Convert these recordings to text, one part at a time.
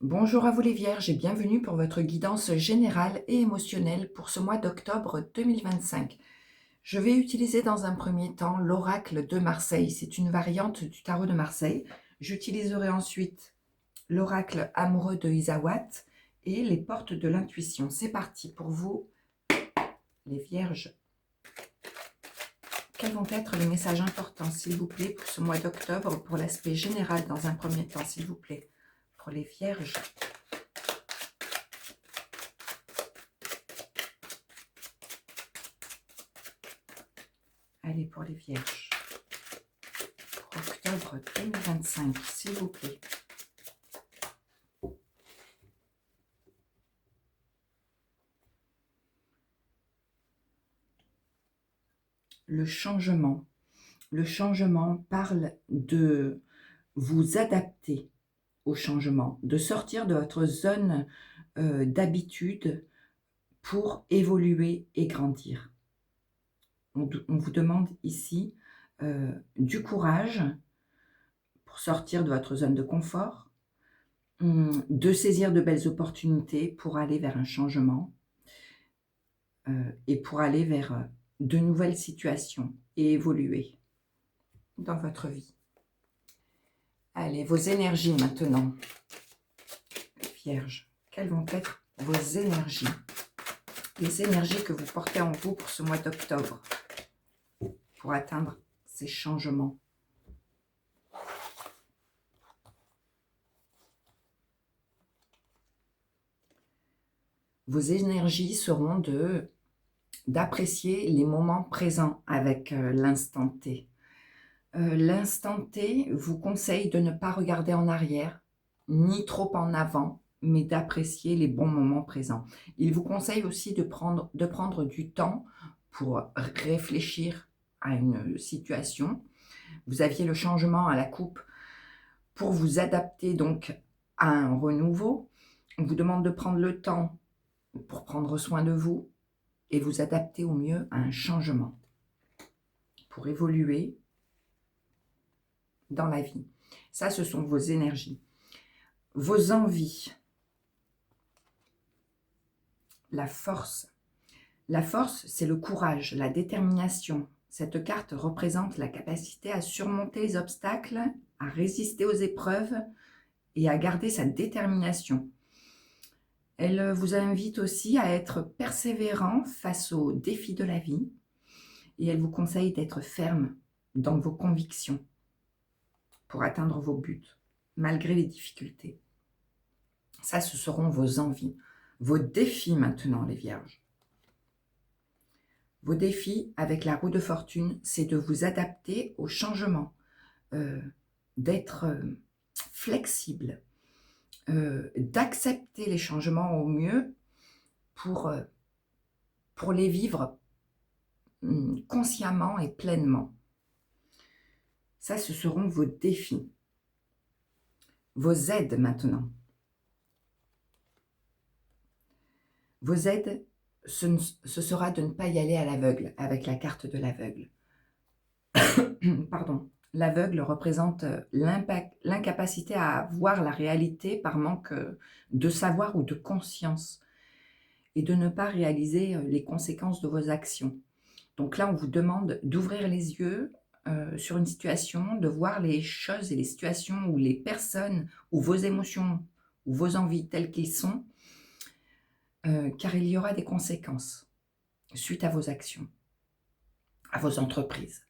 Bonjour à vous les Vierges et bienvenue pour votre guidance générale et émotionnelle pour ce mois d'octobre 2025. Je vais utiliser dans un premier temps l'oracle de Marseille. C'est une variante du tarot de Marseille. J'utiliserai ensuite l'oracle amoureux de Isawat et les portes de l'intuition. C'est parti pour vous, les Vierges. Quels vont être les messages importants, s'il vous plaît, pour ce mois d'octobre, pour l'aspect général dans un premier temps, s'il vous plaît, pour les Vierges? Allez, pour les Vierges, pour octobre 2025, s'il vous plaît. Le changement. Le changement parle de vous adapter au changement, de sortir de votre zone d'habitude pour évoluer et grandir. On vous demande ici du courage pour sortir de votre zone de confort, de saisir de belles opportunités pour aller vers un changement et pour aller vers de nouvelles situations et évoluer dans votre vie. Allez, vos énergies maintenant, Vierge. Quelles vont être vos énergies? Les énergies que vous portez en vous pour ce mois d'octobre, pour atteindre ces changements. Vos énergies seront d'apprécier les moments présents avec l'instant T. L'instant T vous conseille de ne pas regarder en arrière, ni trop en avant, mais d'apprécier les bons moments présents. Il vous conseille aussi de prendre du temps pour réfléchir à une situation. Vous aviez le changement à la coupe pour vous adapter donc à un renouveau. On vous demande de prendre le temps pour prendre soin de vous et vous adapter au mieux à un changement, pour évoluer dans la vie. Ça, ce sont vos énergies. Vos envies. La force. La force, c'est le courage, la détermination. Cette carte représente la capacité à surmonter les obstacles, à résister aux épreuves et à garder sa détermination. Elle vous invite aussi à être persévérant face aux défis de la vie et elle vous conseille d'être ferme dans vos convictions pour atteindre vos buts, malgré les difficultés. Ça, ce seront vos envies. Vos défis maintenant, les Vierges. Vos défis avec la roue de fortune, c'est de vous adapter au changement, d'être flexible, d'accepter les changements au mieux pour les vivre consciemment et pleinement. Ça, ce seront vos défis. Vos aides maintenant. Vos aides, ce sera de ne pas y aller à l'aveugle, avec la carte de l'aveugle. Pardon. L'aveugle représente l'incapacité à voir la réalité par manque de savoir ou de conscience et de ne pas réaliser les conséquences de vos actions. Donc là, on vous demande d'ouvrir les yeux sur une situation, de voir les choses et les situations ou les personnes ou vos émotions ou vos envies telles qu'ils sont, car il y aura des conséquences suite à vos actions, à vos entreprises.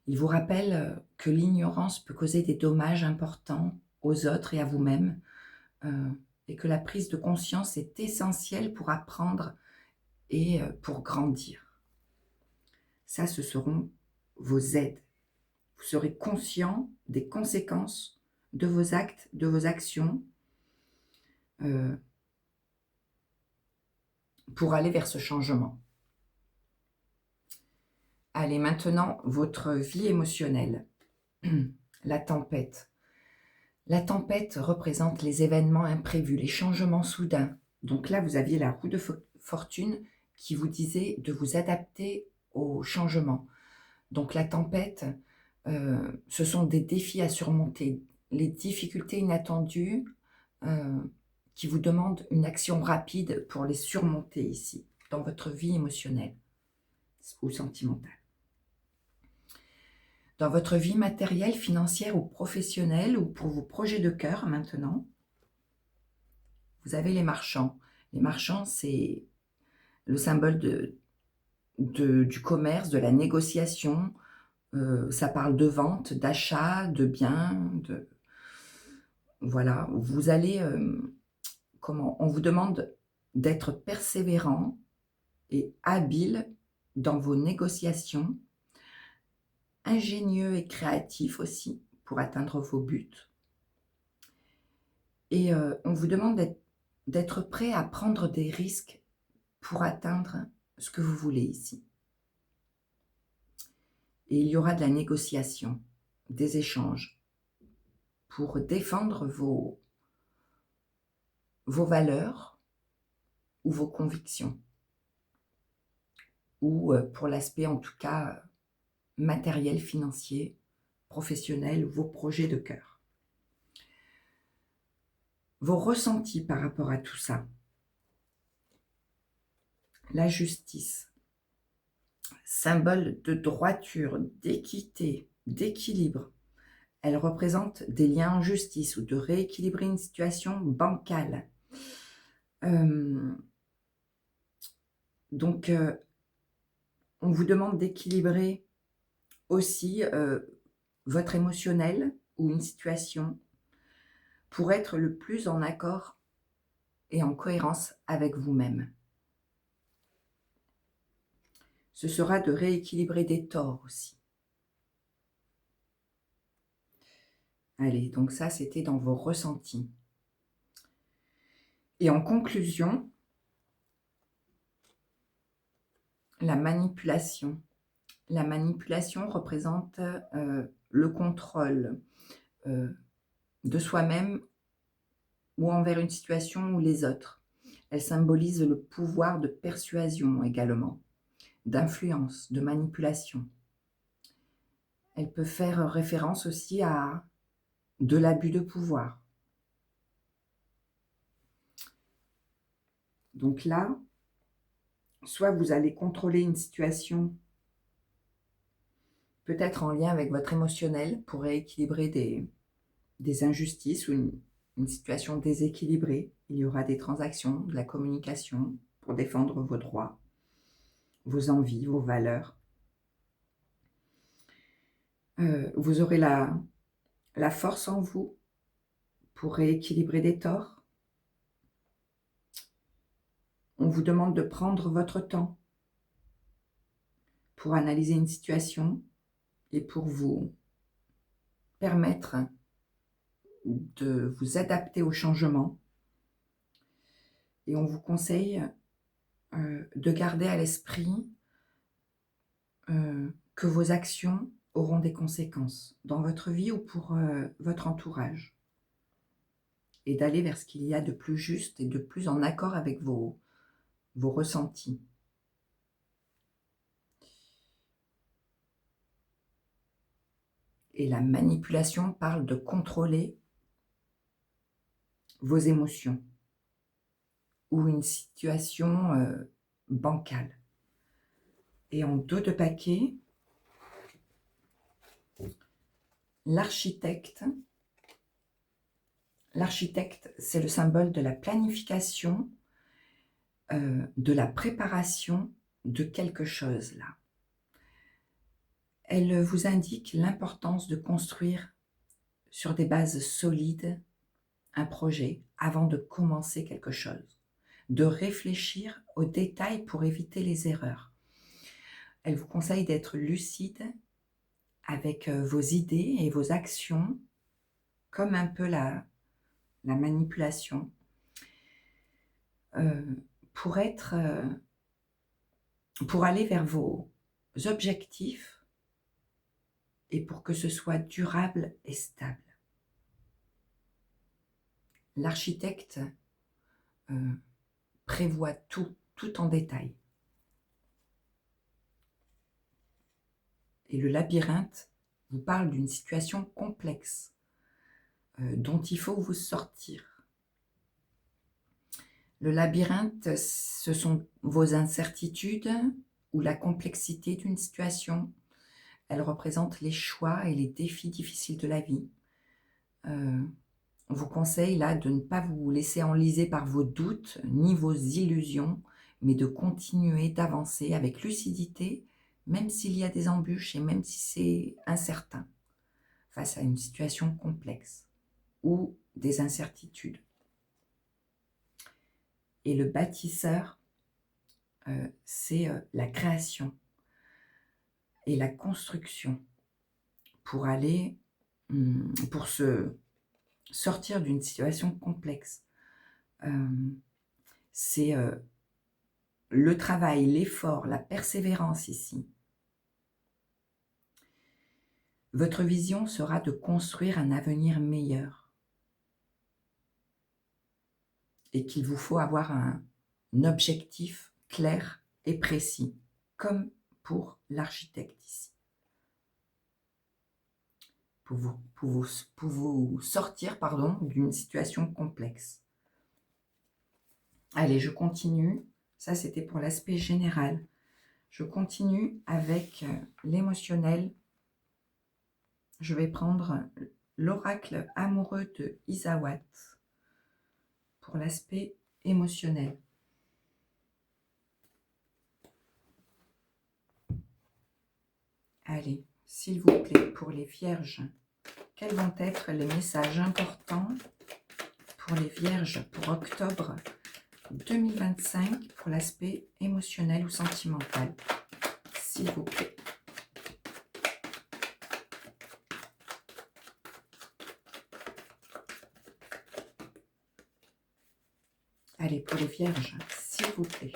Il vous rappelle que l'ignorance peut causer des dommages importants aux autres et à vous-même, et que la prise de conscience est essentielle pour apprendre et pour grandir. Ça, ce seront vos aides. Vous serez conscient des conséquences de vos actes, de vos actions, pour aller vers ce changement. Allez, maintenant, votre vie émotionnelle. La tempête. La tempête représente les événements imprévus, les changements soudains. Donc là, vous aviez la roue de fortune qui vous disait de vous adapter au changement. Donc la tempête, ce sont des défis à surmonter, les difficultés inattendues qui vous demandent une action rapide pour les surmonter ici, dans votre vie émotionnelle ou sentimentale. Dans votre vie matérielle, financière ou professionnelle, ou pour vos projets de cœur maintenant, vous avez les marchands. Les marchands, c'est le symbole du commerce, de la négociation. Ça parle de vente, d'achat, de biens. Voilà, vous allez... on vous demande d'être persévérant et habile dans vos négociations, ingénieux et créatif aussi pour atteindre vos buts. Et on vous demande d'être prêt à prendre des risques pour atteindre ce que vous voulez ici. Et il y aura de la négociation, des échanges pour défendre vos valeurs ou vos convictions. Ou pour l'aspect en tout cas matériel, financier, professionnel, vos projets de cœur. Vos ressentis par rapport à tout ça. La justice, symbole de droiture, d'équité, d'équilibre. Elle représente des liens en justice ou de rééquilibrer une situation bancale. Donc, on vous demande d'équilibrer aussi votre émotionnel ou une situation pour être le plus en accord et en cohérence avec vous-même. Ce sera de rééquilibrer des torts aussi. Allez, donc ça, c'était dans vos ressentis. Et en conclusion, la manipulation. La manipulation représente le contrôle de soi-même ou envers une situation ou les autres. Elle symbolise le pouvoir de persuasion également, d'influence, de manipulation. Elle peut faire référence aussi à de l'abus de pouvoir. Donc là, soit vous allez contrôler une situation peut-être en lien avec votre émotionnel pour rééquilibrer des injustices ou une situation déséquilibrée. Il y aura des transactions, de la communication pour défendre vos droits, vos envies, vos valeurs. Vous aurez la force en vous pour rééquilibrer des torts. On vous demande de prendre votre temps pour analyser une situation et pour vous permettre de vous adapter au changement. Et on vous conseille de garder à l'esprit que vos actions auront des conséquences dans votre vie ou pour votre entourage. Et d'aller vers ce qu'il y a de plus juste et de plus en accord avec vos ressentis. Et la manipulation parle de contrôler vos émotions ou une situation bancale. Et en dos de paquet, l'architecte. L'architecte, c'est le symbole de la planification, de la préparation de quelque chose là. Elle vous indique l'importance de construire sur des bases solides un projet avant de commencer quelque chose, de réfléchir aux détails pour éviter les erreurs. Elle vous conseille d'être lucide avec vos idées et vos actions, comme un peu la manipulation, pour aller vers vos objectifs et pour que ce soit durable et stable. L'architecte prévoit tout en détail. Et le labyrinthe vous parle d'une situation complexe dont il faut vous sortir. Le labyrinthe, ce sont vos incertitudes ou la complexité d'une situation. Elle représente les choix et les défis difficiles de la vie. On vous conseille là de ne pas vous laisser enliser par vos doutes ni vos illusions, mais de continuer d'avancer avec lucidité, même s'il y a des embûches et même si c'est incertain, face à une situation complexe ou des incertitudes. Et le bâtisseur, c'est la création et la construction pour aller, pour se sortir d'une situation complexe. C'est le travail, l'effort, la persévérance ici. Votre vision sera de construire un avenir meilleur. Et qu'il vous faut avoir un objectif clair et précis, comme pour l'architecte ici. Pour vous sortir d'une situation complexe. Allez, je continue. Ça, c'était pour l'aspect général. Je continue avec l'émotionnel. Je vais prendre l'oracle amoureux de Isawat pour l'aspect émotionnel. Allez, s'il vous plaît, pour les vierges, quels vont être les messages importants pour les vierges pour octobre 2025 pour l'aspect émotionnel ou sentimental, s'il vous plaît. Allez, pour les vierges, s'il vous plaît.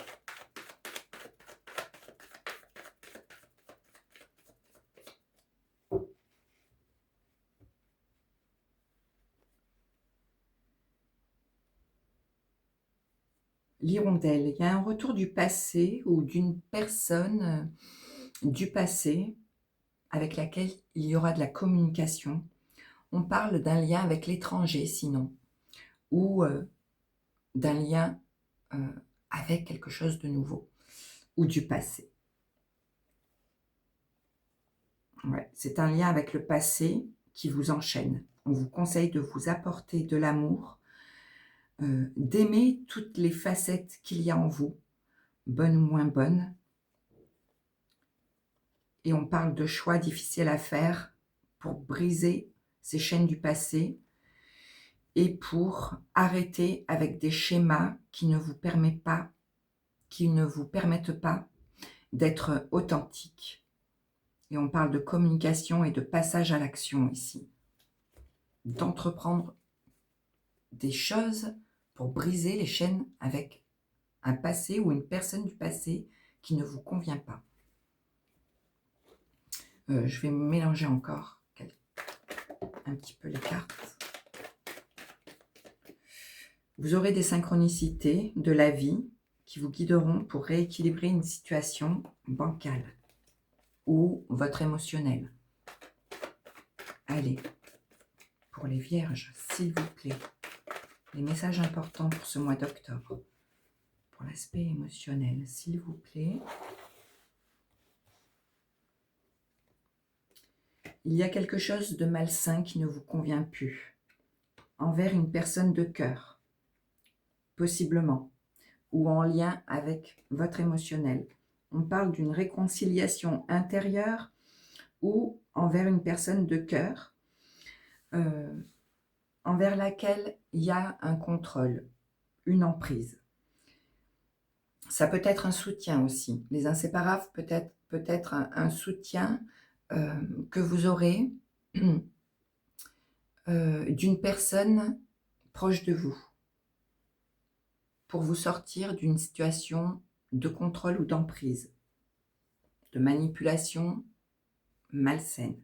L'hirondelle, il y a un retour du passé ou d'une personne du passé avec laquelle il y aura de la communication. On parle d'un lien avec l'étranger sinon, ou d'un lien avec quelque chose de nouveau ou du passé. Ouais, c'est un lien avec le passé qui vous enchaîne. On vous conseille de vous apporter de l'amour, d'aimer toutes les facettes qu'il y a en vous, bonnes ou moins bonnes. Et on parle de choix difficiles à faire pour briser ces chaînes du passé et pour arrêter avec des schémas qui ne vous permettent pas d'être authentique. Et on parle de communication et de passage à l'action ici. D'entreprendre des choses pour briser les chaînes avec un passé ou une personne du passé qui ne vous convient pas. Je vais mélanger encore un petit peu les cartes. Vous aurez des synchronicités de la vie qui vous guideront pour rééquilibrer une situation bancale ou votre émotionnel. Allez, pour les vierges, s'il vous plaît, les messages importants pour ce mois d'octobre. Pour l'aspect émotionnel, s'il vous plaît. Il y a quelque chose de malsain qui ne vous convient plus envers une personne de cœur, possiblement, ou en lien avec votre émotionnel. On parle d'une réconciliation intérieure ou envers une personne de cœur envers laquelle il y a un contrôle, une emprise. Ça peut être un soutien aussi. Les inséparables peut être un soutien que vous aurez d'une personne proche de vous pour vous sortir d'une situation de contrôle ou d'emprise, de manipulation malsaine.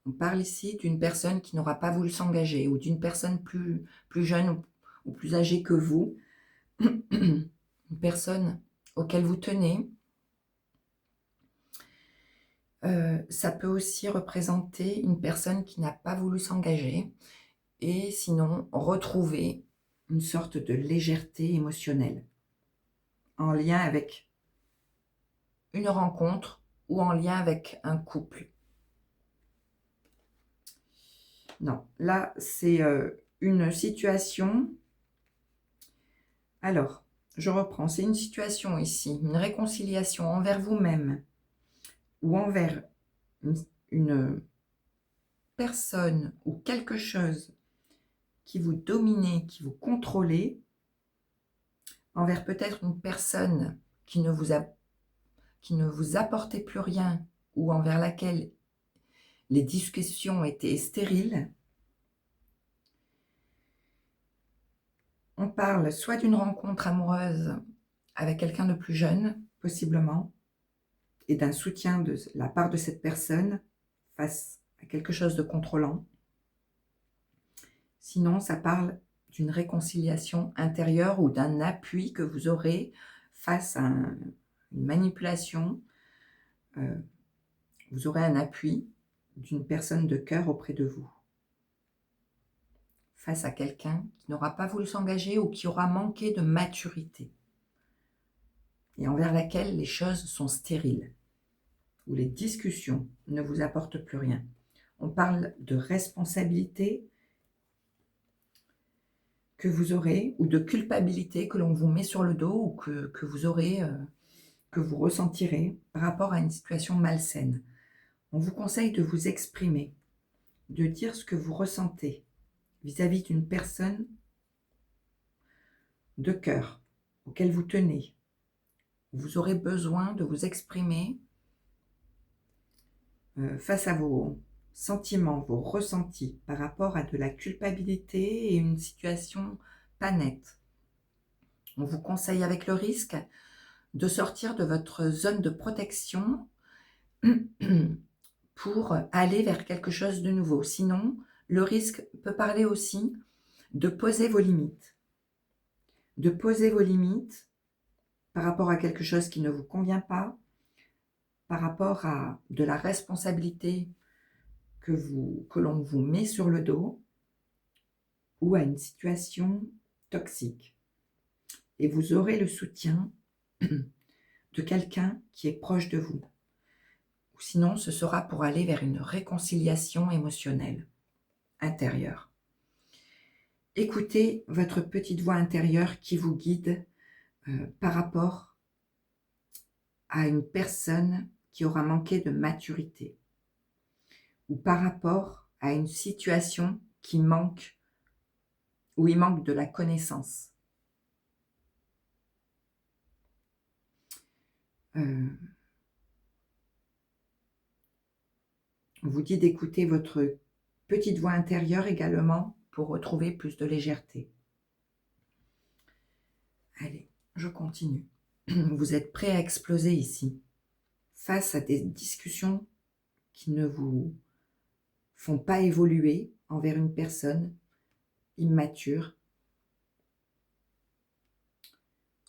On parle ici d'une personne qui n'aura pas voulu s'engager ou d'une personne plus jeune ou plus âgée que vous, une personne auquel vous tenez. Ça peut aussi représenter une personne qui n'a pas voulu s'engager et sinon retrouver une sorte de légèreté émotionnelle en lien avec une rencontre ou en lien avec un couple. Non, là, c'est une situation. Alors, je reprends. C'est une situation ici, une réconciliation envers vous-même ou envers une personne ou quelque chose qui vous dominait, qui vous contrôlait, envers peut-être une personne qui ne vous apportait plus rien ou envers laquelle les discussions étaient stériles. On parle soit d'une rencontre amoureuse avec quelqu'un de plus jeune, possiblement, et d'un soutien de la part de cette personne face à quelque chose de contrôlant. Sinon, ça parle d'une réconciliation intérieure ou d'un appui que vous aurez face à une manipulation. Vous aurez un appui d'une personne de cœur auprès de vous, face à quelqu'un qui n'aura pas voulu s'engager ou qui aura manqué de maturité et envers laquelle les choses sont stériles, où les discussions ne vous apportent plus rien. On parle de responsabilité que vous aurez ou de culpabilité que l'on vous met sur le dos ou que vous aurez, que vous ressentirez par rapport à une situation malsaine. On vous conseille de vous exprimer, de dire ce que vous ressentez vis-à-vis d'une personne de cœur auquel vous tenez. Vous aurez besoin de vous exprimer face à vos sentiments, vos ressentis par rapport à de la culpabilité et une situation pas nette. On vous conseille avec le risque de sortir de votre zone de protection pour aller vers quelque chose de nouveau. Sinon, le risque peut parler aussi de poser vos limites. De poser vos limites par rapport à quelque chose qui ne vous convient pas, par rapport à de la responsabilité que l'on vous met sur le dos ou à une situation toxique. Et vous aurez le soutien de quelqu'un qui est proche de vous. Ou sinon, ce sera pour aller vers une réconciliation émotionnelle intérieure. Écoutez votre petite voix intérieure qui vous guide par rapport à une personne qui aura manqué de maturité ou par rapport à une situation qui manque, où il manque de la connaissance. On vous dit d'écouter votre petite voix intérieure également pour retrouver plus de légèreté. Allez, je continue. Vous êtes prêt à exploser ici, face à des discussions qui ne vous font pas évoluer envers une personne immature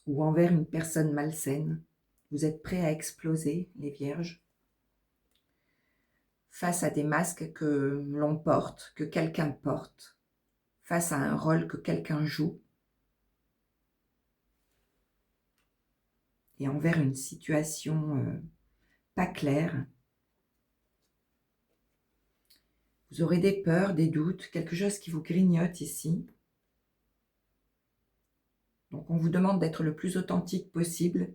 ou envers une personne malsaine. Vous êtes prêt à exploser, les vierges, face à des masques que l'on porte, que quelqu'un porte, face à un rôle que quelqu'un joue, et envers une situation pas claire. Vous aurez des peurs, des doutes, quelque chose qui vous grignote ici. Donc on vous demande d'être le plus authentique possible,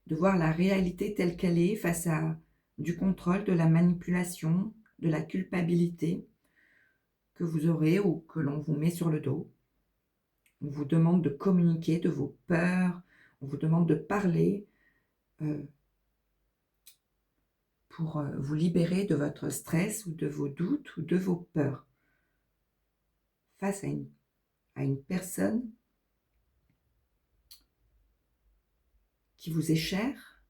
de voir la réalité telle qu'elle est face à du contrôle, de la manipulation, de la culpabilité que vous aurez ou que l'on vous met sur le dos. On vous demande de communiquer de vos peurs, on vous demande de parler pour vous libérer de votre stress ou de vos doutes ou de vos peurs face à une personne qui vous est chère,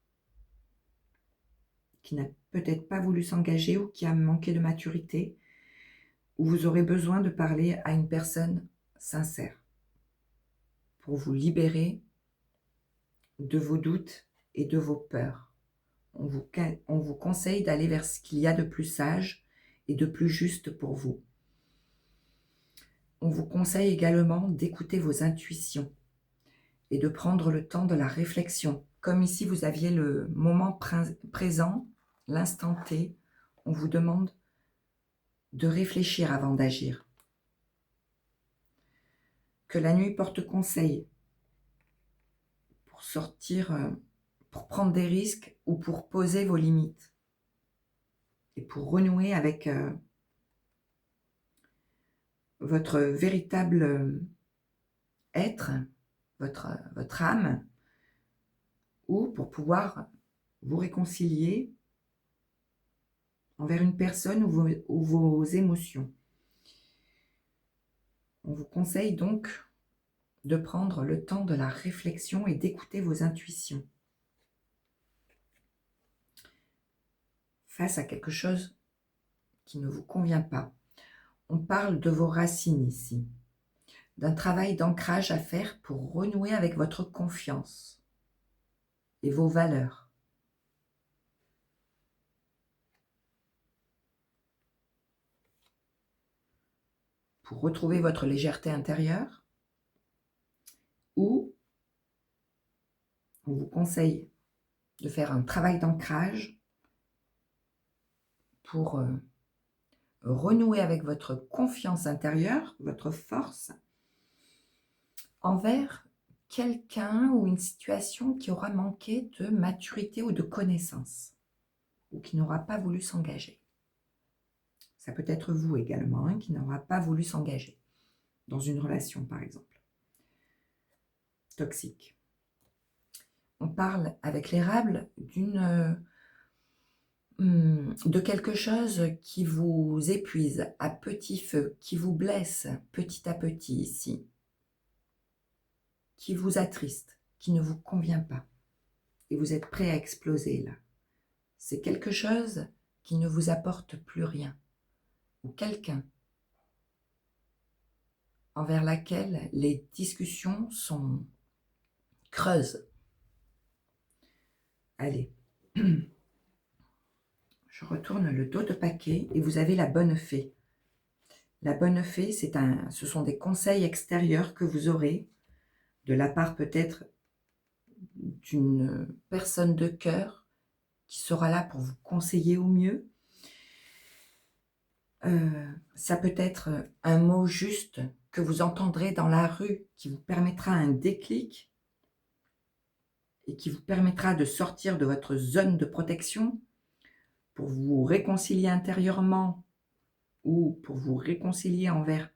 qui n'a peut-être pas voulu s'engager ou qui a manqué de maturité, où vous aurez besoin de parler à une personne sincère pour vous libérer de vos doutes et de vos peurs. On vous conseille d'aller vers ce qu'il y a de plus sage et de plus juste pour vous. On vous conseille également d'écouter vos intuitions et de prendre le temps de la réflexion. Comme ici, vous aviez le moment présent, l'instant T, on vous demande de réfléchir avant d'agir. Que la nuit porte conseil pour sortir, pour prendre des risques ou pour poser vos limites et pour renouer avec votre véritable être, votre âme, ou pour pouvoir vous réconcilier envers une personne ou vos émotions. On vous conseille donc de prendre le temps de la réflexion et d'écouter vos intuitions face à quelque chose qui ne vous convient pas. On parle de vos racines ici, d'un travail d'ancrage à faire pour renouer avec votre confiance et vos valeurs. Pour retrouver votre légèreté intérieure, ou on vous conseille de faire un travail d'ancrage pour renouer avec votre confiance intérieure, votre force, envers quelqu'un ou une situation qui aura manqué de maturité ou de connaissance, ou qui n'aura pas voulu s'engager. Ça peut être vous également, hein, qui n'aura pas voulu s'engager dans une relation, par exemple, toxique. On parle avec l'érable de quelque chose qui vous épuise à petit feu, qui vous blesse petit à petit ici, qui vous attriste, qui ne vous convient pas, et vous êtes prêt à exploser là. C'est quelque chose qui ne vous apporte plus rien, ou quelqu'un envers laquelle les discussions sont creuses. Allez, je retourne le dos de paquet et vous avez la bonne fée. La bonne fée, ce sont des conseils extérieurs que vous aurez de la part peut-être d'une personne de cœur qui sera là pour vous conseiller au mieux. Ça peut être un mot juste que vous entendrez dans la rue qui vous permettra un déclic et qui vous permettra de sortir de votre zone de protection pour vous réconcilier intérieurement ou pour vous réconcilier envers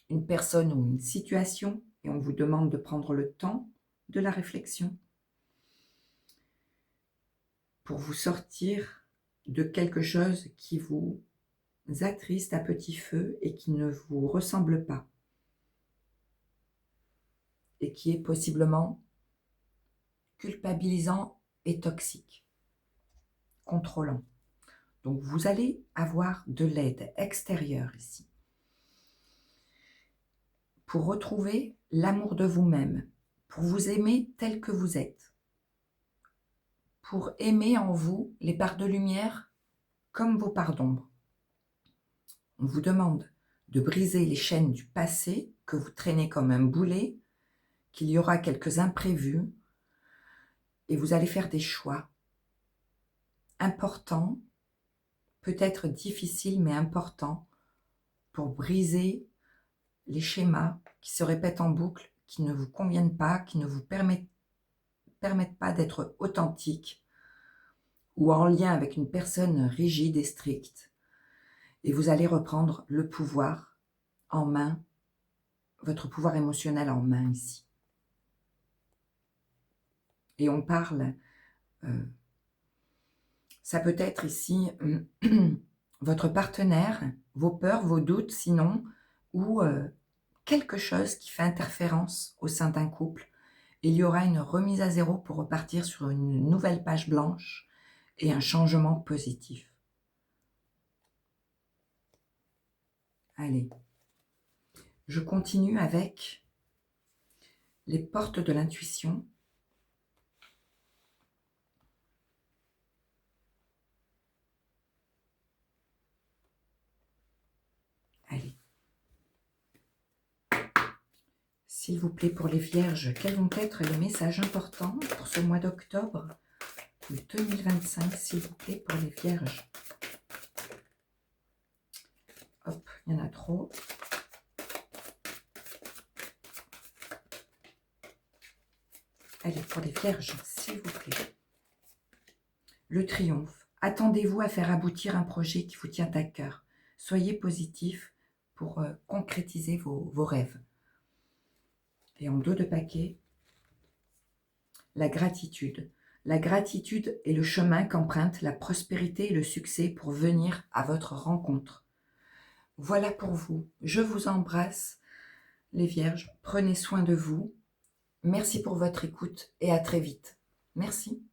une personne ou une situation, et on vous demande de prendre le temps de la réflexion pour vous sortir de quelque chose qui vous attriste à petit feu et qui ne vous ressemble pas et qui est possiblement culpabilisant et toxique, contrôlant. Donc vous allez avoir de l'aide extérieure ici pour retrouver l'amour de vous-même, pour vous aimer tel que vous êtes, pour aimer en vous les parts de lumière comme vos parts d'ombre. On vous demande de briser les chaînes du passé que vous traînez comme un boulet, qu'il y aura quelques imprévus et vous allez faire des choix importants, peut-être difficiles mais importants, pour briser les schémas qui se répètent en boucle, qui ne vous conviennent pas, qui ne vous permettent pas d'être authentique ou en lien avec une personne rigide et stricte. Et vous allez reprendre le pouvoir en main, votre pouvoir émotionnel en main ici. Et on parle, ça peut être ici votre partenaire, vos peurs, vos doutes sinon, ou quelque chose qui fait interférence au sein d'un couple. Il y aura une remise à zéro pour repartir sur une nouvelle page blanche et un changement positif. Allez, je continue avec les portes de l'intuition. Allez. S'il vous plaît, pour les vierges, quels vont être les messages importants pour ce mois d'octobre 2025, s'il vous plaît, pour les vierges? Hop, il y en a trop. Allez, pour les vierges, s'il vous plaît. Le triomphe. Attendez-vous à faire aboutir un projet qui vous tient à cœur. Soyez positif pour concrétiser vos rêves. Et en dos de paquet, la gratitude. La gratitude est le chemin qu'empruntent la prospérité et le succès pour venir à votre rencontre. Voilà pour vous. Je vous embrasse, les vierges. Prenez soin de vous. Merci pour votre écoute et à très vite. Merci.